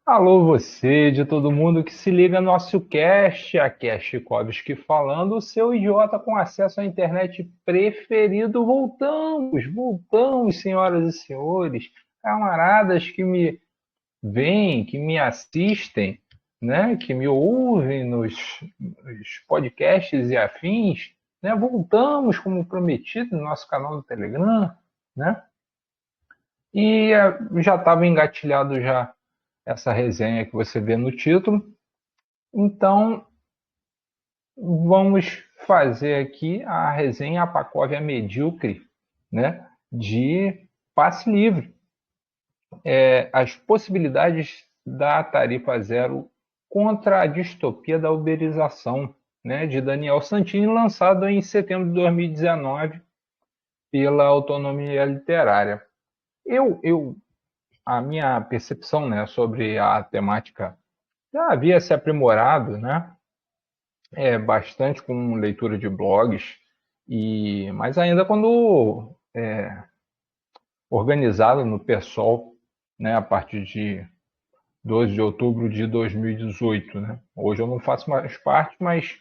Alô, você, de todo mundo que se liga no nosso cast, aqui é Chikovski falando, o seu idiota com acesso à internet preferido. Voltamos, senhoras e senhores, camaradas que me veem, que me assistem, né, que me ouvem nos podcasts e afins, né, voltamos como prometido no nosso canal do Telegram, né, e já estava engatilhado já essa resenha que você vê no título. Então, vamos fazer aqui a resenha Pacóvia Medíocre, né, de passe livre. As possibilidades da tarifa zero contra a distopia da uberização, né, de Daniel Santini, lançado em setembro de 2019 pela Autonomia Literária. A minha percepção, né, sobre a temática já havia se aprimorado, né, bastante com leitura de blogs, mas ainda quando organizado no PSOL, né, a partir de 12 de outubro de 2018. Né? Hoje eu não faço mais parte, mas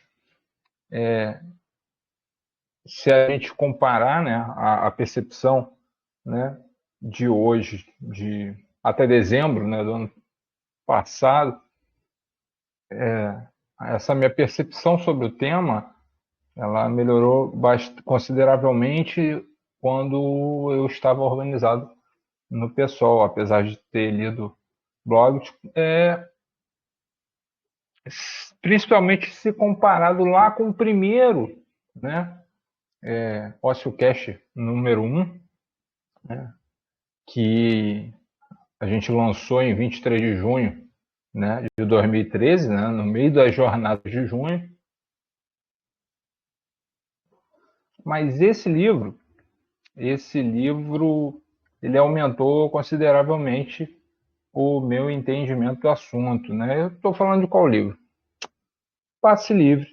se a gente comparar, né, a percepção, né, de hoje, até dezembro, né, do ano passado, essa minha percepção sobre o tema, ela melhorou consideravelmente quando eu estava organizado no pessoal, apesar de ter lido blogs, principalmente se comparado lá com o primeiro, né, OssioCast número 1, né, que a gente lançou em 23 de junho, né, de 2013, né, no meio das jornadas de junho. Mas esse livro, ele aumentou consideravelmente o meu entendimento do assunto, né? Eu estou falando de qual livro? Passe Livre,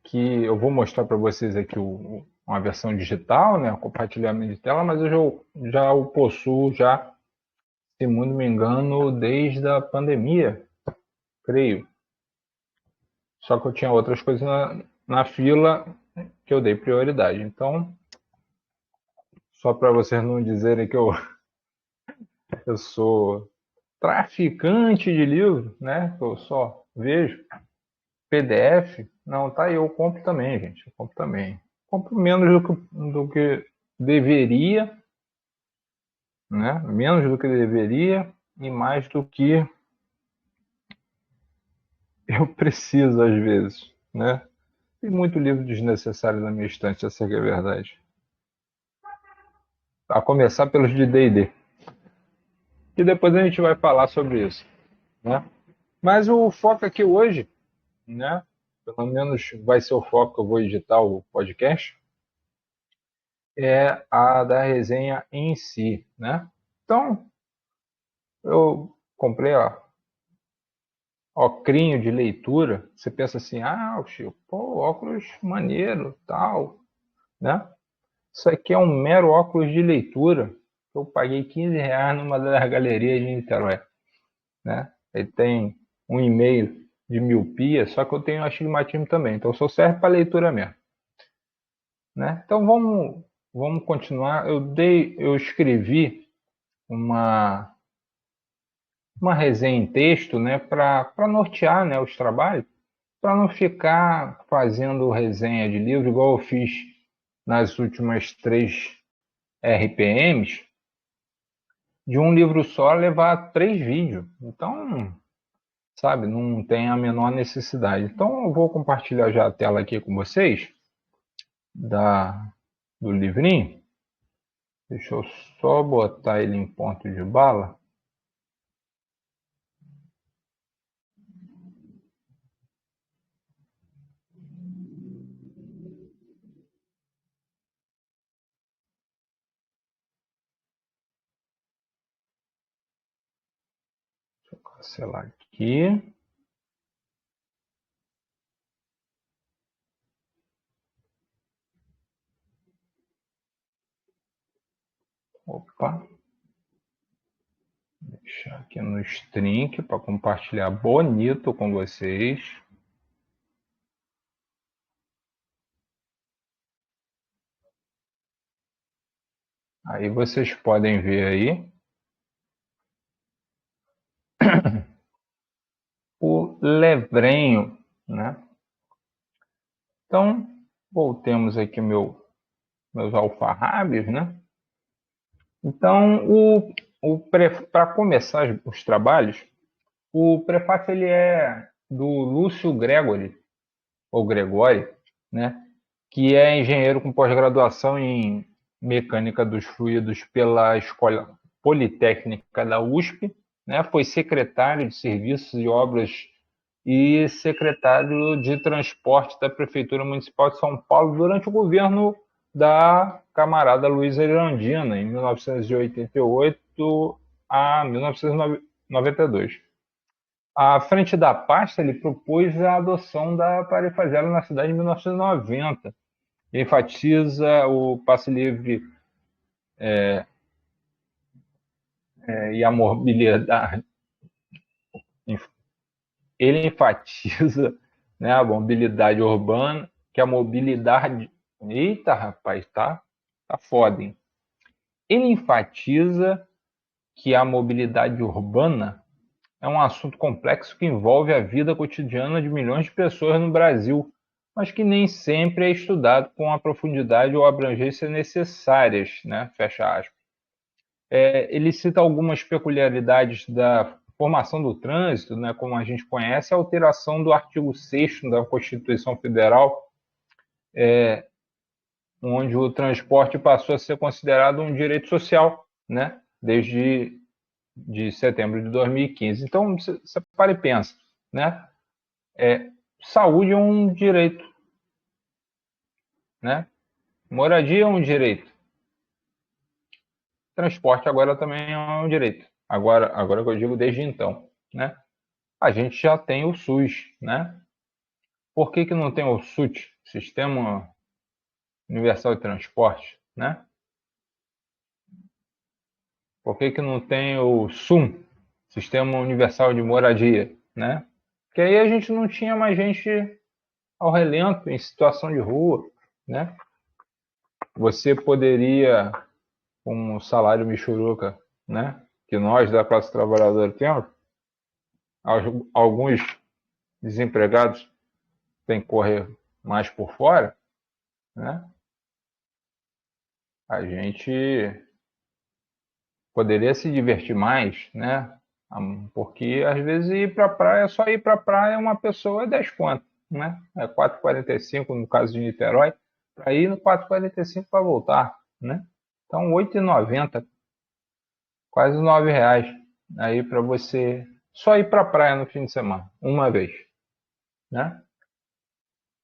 que eu vou mostrar para vocês aqui uma versão digital, né? Compartilhamento de tela, mas eu já o possuo já, se muito me engano, desde a pandemia, creio. Só que eu tinha outras coisas na fila que eu dei prioridade. Então, só para vocês não dizerem que eu sou traficante de livro, né? Eu só vejo PDF. Não, tá aí, eu compro também, gente. Eu compro também. Compro menos do que deveria, né? Menos do que deveria e mais do que eu preciso às vezes, né? Tem muito livro desnecessário na minha estante, essa é a verdade. A começar pelos de D&D, que depois a gente vai falar sobre isso, né? Mas o foco aqui hoje, né? Pelo menos vai ser o foco que eu vou editar o podcast, é a da resenha em si, né? Então, eu comprei, ó, ocrinho de leitura. Você pensa assim, ah, Chico, pô, óculos maneiro, tal, né? Isso aqui é um mero óculos de leitura. Eu paguei R$ 15 numa das galerias de Niterói, né? Ele tem 1,5 de miopia, só que eu tenho astigmatismo também, então só serve para leitura mesmo, né? Então vamos continuar. Eu escrevi uma uma resenha em texto, né, para nortear, né, os trabalhos, para não ficar fazendo resenha de livro igual eu fiz nas últimas 3 RPMs, de um livro só levar 3 vídeos. Então, sabe, não tem a menor necessidade. Então, eu vou compartilhar já a tela aqui com vocês do livrinho. Deixa eu só botar ele em ponto de bala. Deixa eu cancelar aqui. Opa, Deixar aqui no stream para compartilhar bonito com vocês. Aí vocês podem ver aí o levrenho, né? Então, voltemos aqui meus alfarrábios, né? Então, para começar os trabalhos, o prefácio ele é do Lúcio Gregori, ou Gregori, né? Que é engenheiro com pós-graduação em mecânica dos fluidos pela Escola Politécnica da USP, né? Foi secretário de Serviços e Obras e secretário de Transporte da Prefeitura Municipal de São Paulo durante o governo da camarada Luiza Erundina, em 1988 a 1992. À frente da pasta, ele propôs a adoção da tarifa zero na cidade em 1990. Ele enfatiza o passe livre e a mobilidade. Ele enfatiza, né, a mobilidade urbana, que a mobilidade. Eita, rapaz, tá foda, hein? Ele enfatiza que a mobilidade urbana é um assunto complexo que envolve a vida cotidiana de milhões de pessoas no Brasil, mas que nem sempre é estudado com a profundidade ou abrangência necessárias, né? Fecha aspas. Ele cita algumas peculiaridades da formação do trânsito, né? Como a gente conhece, a alteração do artigo 6º da Constituição Federal, onde o transporte passou a ser considerado um direito social, né? Desde de setembro de 2015. Então, você para e pensa, né? Saúde é um direito, né? Moradia é um direito. Transporte agora também é um direito. Agora que eu digo desde então, né? A gente já tem o SUS, né? Por que não tem o SUT, Sistema Universal de Transporte, né? Por que não tem o SUM, Sistema Universal de Moradia, né? Porque aí a gente não tinha mais gente ao relento, em situação de rua, né? Você poderia, com um salário michuruca, né? Que nós da classe trabalhadora temos, alguns desempregados têm que correr mais por fora, né? A gente poderia se divertir mais, né? Porque às vezes ir para a praia, só ir para a praia uma pessoa é 10 conto, né? É 4,45 no caso de Niterói, para ir no 4,45 para voltar, né? Então 8,90, quase R$ 9 aí para você só ir para a praia no fim de semana, uma vez, né?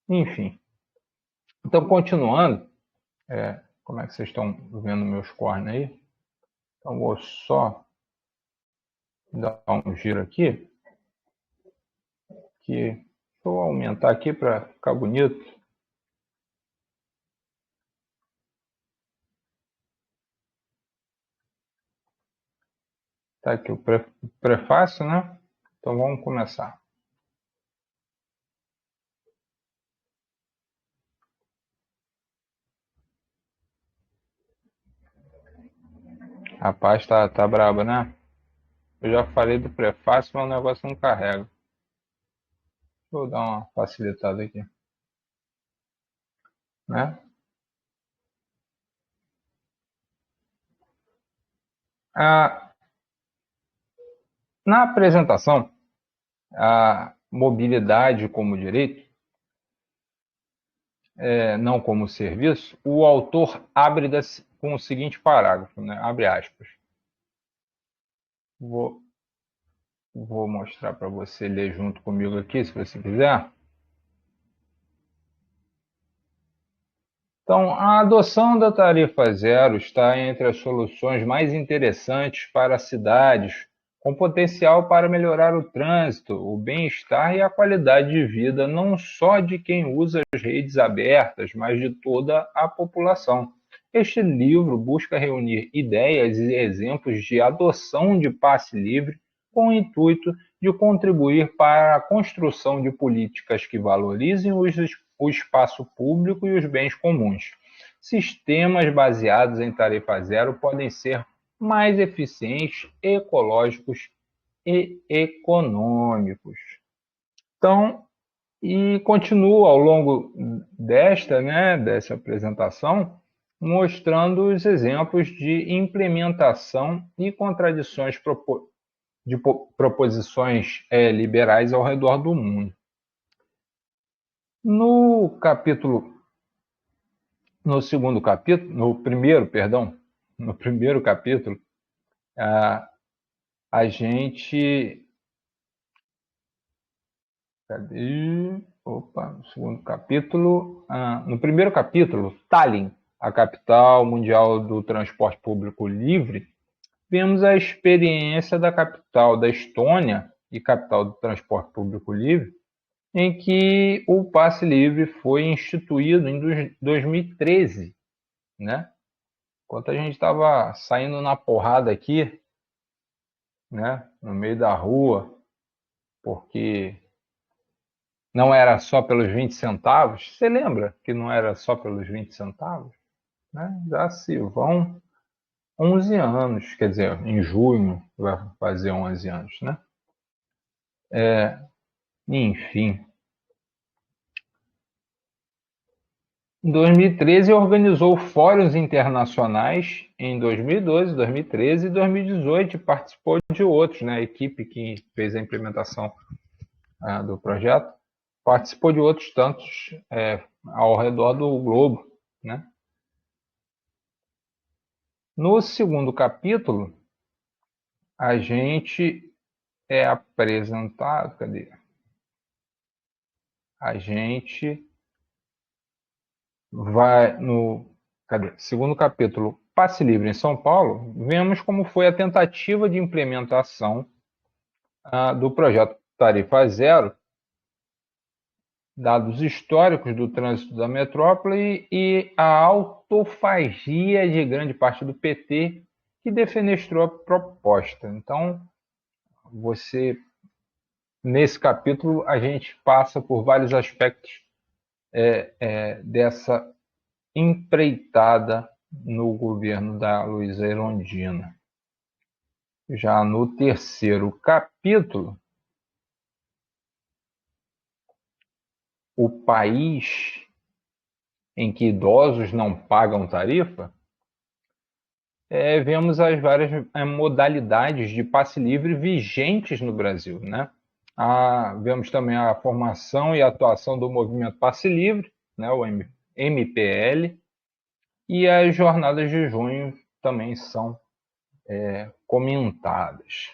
Enfim. Então, continuando, como é que vocês estão vendo meus cornes aí? Então, vou só dar um giro aqui. Deixa eu aumentar aqui para ficar bonito. Tá aqui o prefácio, né? Então, vamos começar. Rapaz, tá braba, né? Eu já falei do prefácio, mas o negócio não carrega. Deixa eu dar uma facilitada aqui, né? Na apresentação, a mobilidade como direito, não como serviço, o autor abre com o seguinte parágrafo, né? Abre aspas. Vou mostrar para você ler junto comigo aqui, se você quiser. Então, a adoção da tarifa zero está entre as soluções mais interessantes para cidades, com potencial para melhorar o trânsito, o bem-estar e a qualidade de vida, não só de quem usa as redes abertas, mas de toda a população. Este livro busca reunir ideias e exemplos de adoção de passe livre com o intuito de contribuir para a construção de políticas que valorizem o espaço público e os bens comuns. Sistemas baseados em tarifa zero podem ser mais eficientes, ecológicos e econômicos. Então, e continua ao longo dessa apresentação, mostrando os exemplos de implementação e contradições de proposições liberais ao redor do mundo. No primeiro capítulo, a gente... no segundo capítulo, no primeiro capítulo, Tallinn, a capital mundial do transporte público livre, vemos a experiência da capital da Estônia e capital do transporte público livre, em que o passe livre foi instituído em 2013, né? Enquanto a gente estava saindo na porrada aqui, né, no meio da rua, porque não era só pelos 20 centavos. Você lembra que não era só pelos 20 centavos? Né? Já se vão 11 anos, quer dizer, em junho vai fazer 11 anos, né? Enfim. Em 2013, organizou fóruns internacionais em 2012, 2013 e 2018 e participou de outros, né? A equipe que fez a implementação do projeto participou de outros tantos ao redor do globo, né? No segundo capítulo, a gente é apresentado... Cadê? A gente vai no... Cadê? Segundo capítulo, Passe Livre em São Paulo, vemos como foi a tentativa de implementação do projeto Tarifa Zero, dados históricos do trânsito da metrópole e a autofagia de grande parte do PT que defenestrou a proposta. Então, nesse capítulo, a gente passa por vários aspectos dessa empreitada no governo da Luísa Erundina. Já no terceiro capítulo, o país em que idosos não pagam tarifa, vemos as várias modalidades de passe livre vigentes no Brasil, né? Vemos também a formação e atuação do movimento Passe Livre, né, o MPL, e as jornadas de junho também são comentadas.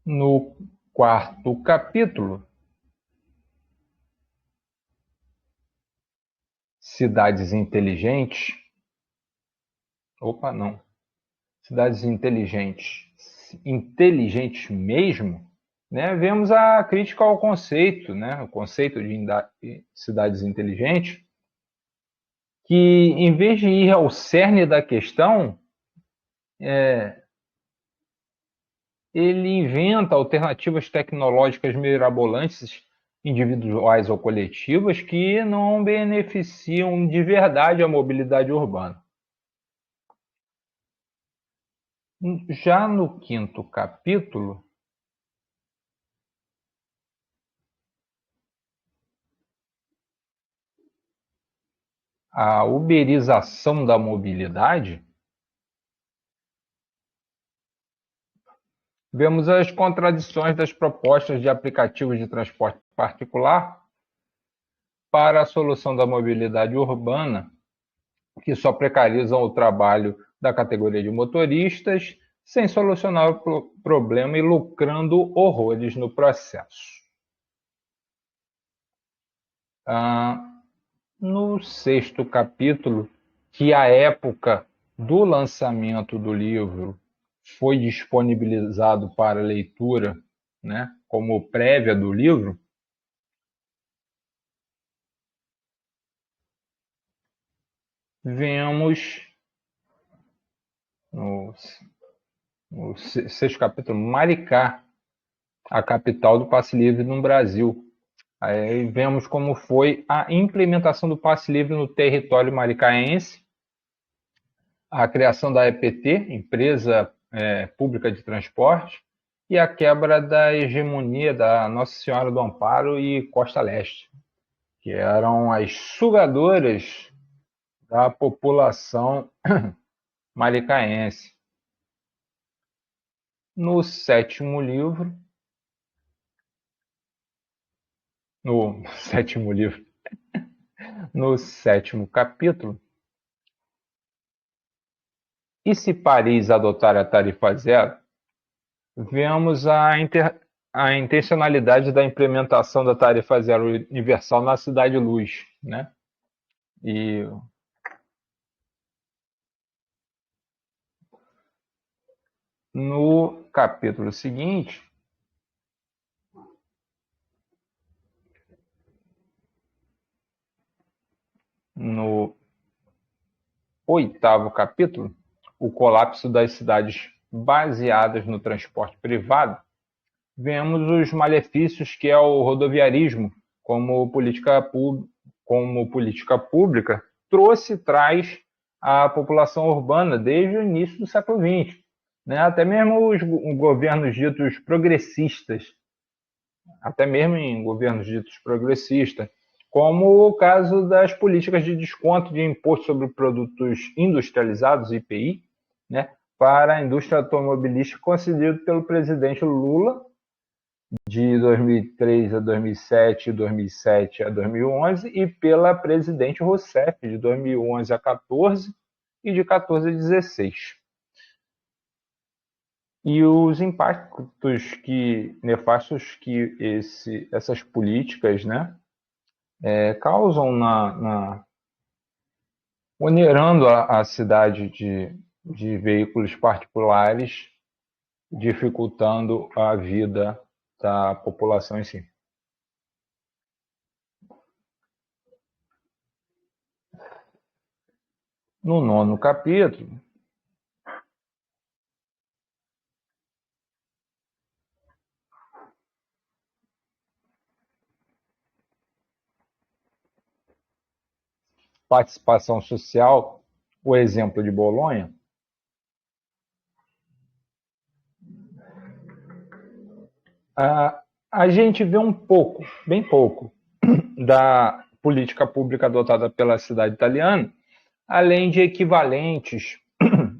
No quarto capítulo, Cidades Inteligentes. Cidades Inteligentes. Inteligentes mesmo, né? Vemos a crítica ao conceito, né? O conceito de cidades inteligentes, que em vez de ir ao cerne da questão, ele inventa alternativas tecnológicas mirabolantes, individuais ou coletivas, que não beneficiam de verdade a mobilidade urbana. Já no quinto capítulo, a uberização da mobilidade, vemos as contradições das propostas de aplicativos de transporte particular para a solução da mobilidade urbana, que só precarizam o trabalho da categoria de motoristas, sem solucionar o problema e lucrando horrores no processo. No sexto capítulo, que à época do lançamento do livro foi disponibilizado para leitura, né, como prévia do livro, vemos no sexto capítulo Maricá, a capital do passe livre no Brasil. Aí vemos como foi a implementação do passe livre no território maricaense, a criação da EPT, Empresa Pública de Transporte, e a quebra da hegemonia da Nossa Senhora do Amparo e Costa Leste, que eram as sugadoras da população maricaense. No sétimo livro, no sétimo capítulo, e se Paris adotar a tarifa zero, vemos a intencionalidade da implementação da tarifa zero universal na Cidade Luz, né? E no capítulo seguinte, no oitavo capítulo, o colapso das cidades baseadas no transporte privado, vemos os malefícios que é o rodoviarismo como política pública trouxe e traz à população urbana desde o início do século XX. Né? Até mesmo os governos ditos progressistas, como o caso das políticas de desconto de imposto sobre produtos industrializados, IPI, né, para a indústria automobilística concedido pelo presidente Lula de 2003 a 2007, 2007 a 2011, e pela presidente Rousseff de 2011 a 14 e de 14 a 16. E os impactos nefastos que essas políticas, né, causam onerando a cidade de veículos particulares, dificultando a vida da população em si. No nono capítulo, participação social, o exemplo de Bolonha, a gente vê um pouco, bem pouco, da política pública adotada pela cidade italiana, além de equivalentes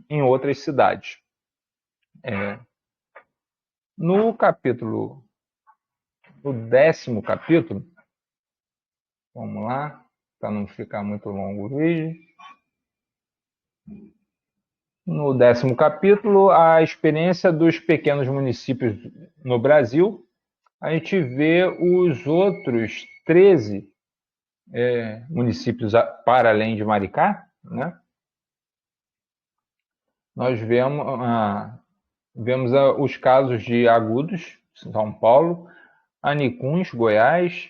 em outras cidades. No décimo capítulo, vamos lá, para não ficar muito longo o vídeo. No décimo capítulo, a experiência dos pequenos municípios no Brasil, a gente vê os outros 13 municípios para além de Maricá, né? Nós vemos os casos de Agudos, São Paulo, Anicuns, Goiás,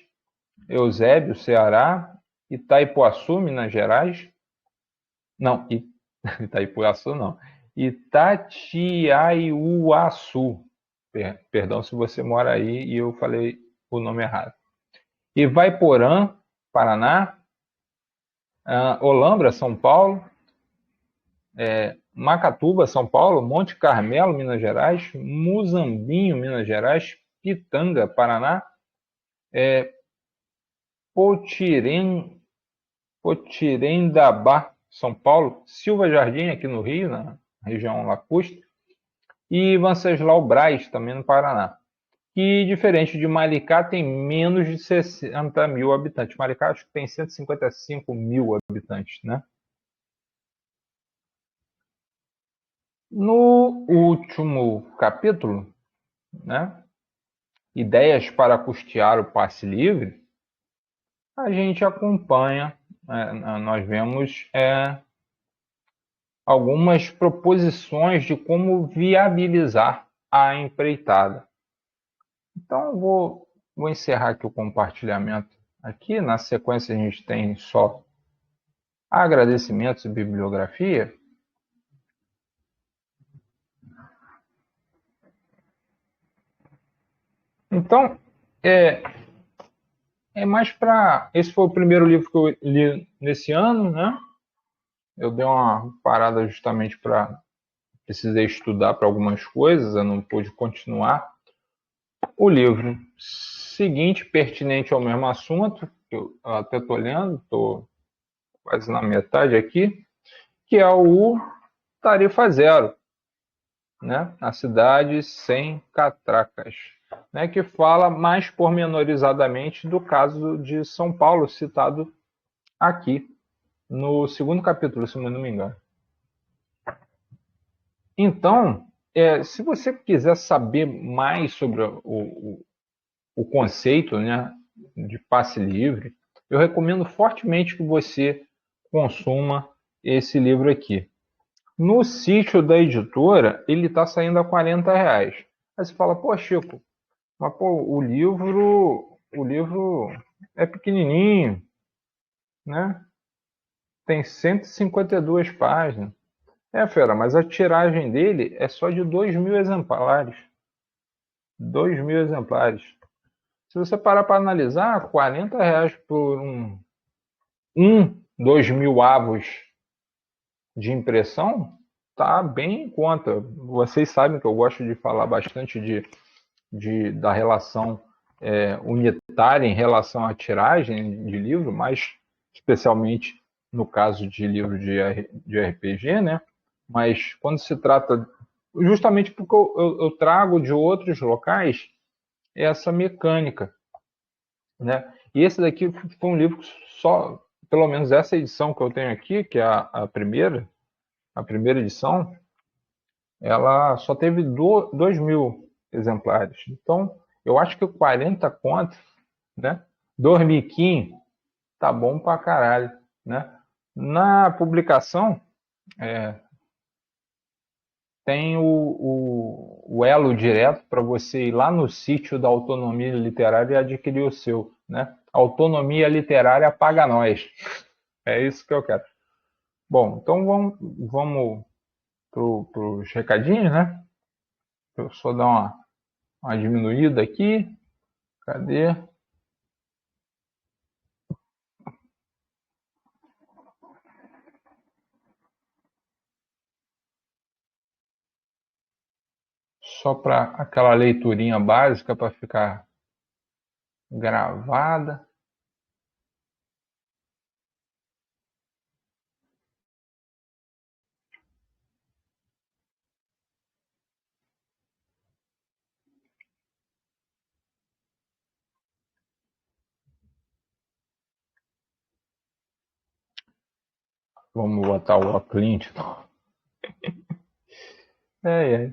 Eusébio, Ceará, Itaipuaçu, Minas Gerais. Não, Itaipuaçu não. Itatiaiuaçu. Perdão se você mora aí e eu falei o nome errado. Ivaiporã, Paraná. Olambra, São Paulo. Macatuba, São Paulo. Monte Carmelo, Minas Gerais. Muzambinho, Minas Gerais. Pitanga, Paraná. Potirendabá, São Paulo, Silva Jardim, aqui no Rio, na região lacustre, e Venceslau Braz, também no Paraná. Que, diferente de Maricá, tem menos de 60 mil habitantes. Maricá, acho que tem 155 mil habitantes, né? No último capítulo, né, ideias para custear o passe livre, a gente acompanha, nós vemos algumas proposições de como viabilizar a empreitada. Então, vou encerrar aqui o compartilhamento. Aqui, na sequência, a gente tem só agradecimentos e bibliografia. Então, é mais para... Esse foi o primeiro livro que eu li nesse ano, né? Eu dei uma parada justamente para... Precisei estudar para algumas coisas, eu não pude continuar. O livro seguinte, pertinente ao mesmo assunto, que eu até estou olhando, estou quase na metade aqui, que é o Tarifa Zero, né? A Cidade Sem Catracas, né? Que fala mais pormenorizadamente do caso de São Paulo, citado aqui, no segundo capítulo, se não me engano. Então, se você quiser saber mais sobre o conceito, né, de passe livre, eu recomendo fortemente que você consuma esse livro aqui. No sítio da editora, ele está saindo a R$ 40. Aí você fala, pô, Chico, mas pô, o livro é pequenininho, né? Tem 152 páginas. Fera, mas a tiragem dele é só de 2.000 exemplares. 2.000 exemplares. Se você parar para analisar, R$ 40 por 2.000 avos de impressão, tá bem em conta. Vocês sabem que eu gosto de falar bastante da relação unitária em relação à tiragem de livro, mas especialmente no caso de livro de RPG, né? Mas quando se trata, justamente porque eu trago de outros locais essa mecânica, né? E esse daqui foi um livro que só, pelo menos essa edição que eu tenho aqui, que é a primeira edição, ela só teve 2.000 exemplares. Então, eu acho que 40 conto, né? Dormiquinho, tá bom pra caralho, né? Na publicação, tem o elo direto para você ir lá no sítio da Autonomia Literária e adquirir o seu, né? Autonomia Literária paga nós. É isso que eu quero. Bom, então vamos para os recadinhos, né? Eu só dar uma diminuída aqui. Cadê? Só para aquela leiturinha básica para ficar gravada. Vamos botar o óculos. É.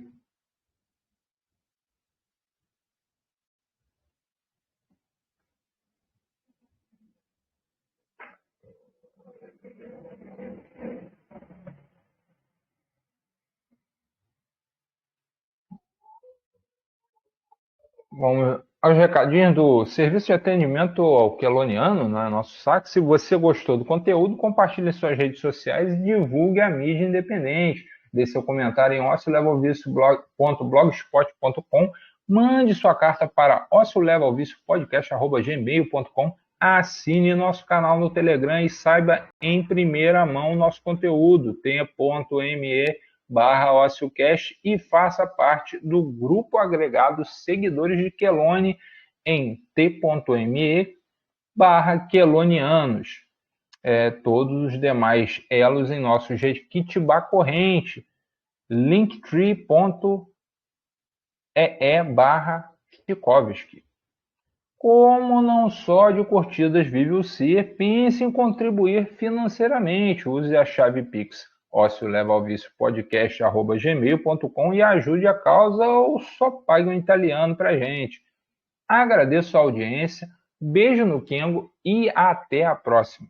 Vamos aos recadinhos do serviço de atendimento ao queloniano, né, nosso saque. Se você gostou do conteúdo, compartilhe em suas redes sociais e divulgue a mídia independente. Dê seu comentário em ociolevalvicio.blogspot.com. Mande sua carta para ociolevalviciopodcast@gmail.com. Assine nosso canal no Telegram e saiba em primeira mão nosso conteúdo. t.me/OcioCast e faça parte do grupo agregado Seguidores de Quelone em t.me/quelonianos. Todos os demais elos em nosso Jequitibá corrente, linktree.ee/Tchaikovsky. Como não só de curtidas vive o ser, pense em contribuir financeiramente. Use a chave Pix ociolevalviciopodcast@gmail.com e ajude a causa ou só pague um italiano pra gente. Agradeço a audiência, beijo no Kengo e até a próxima.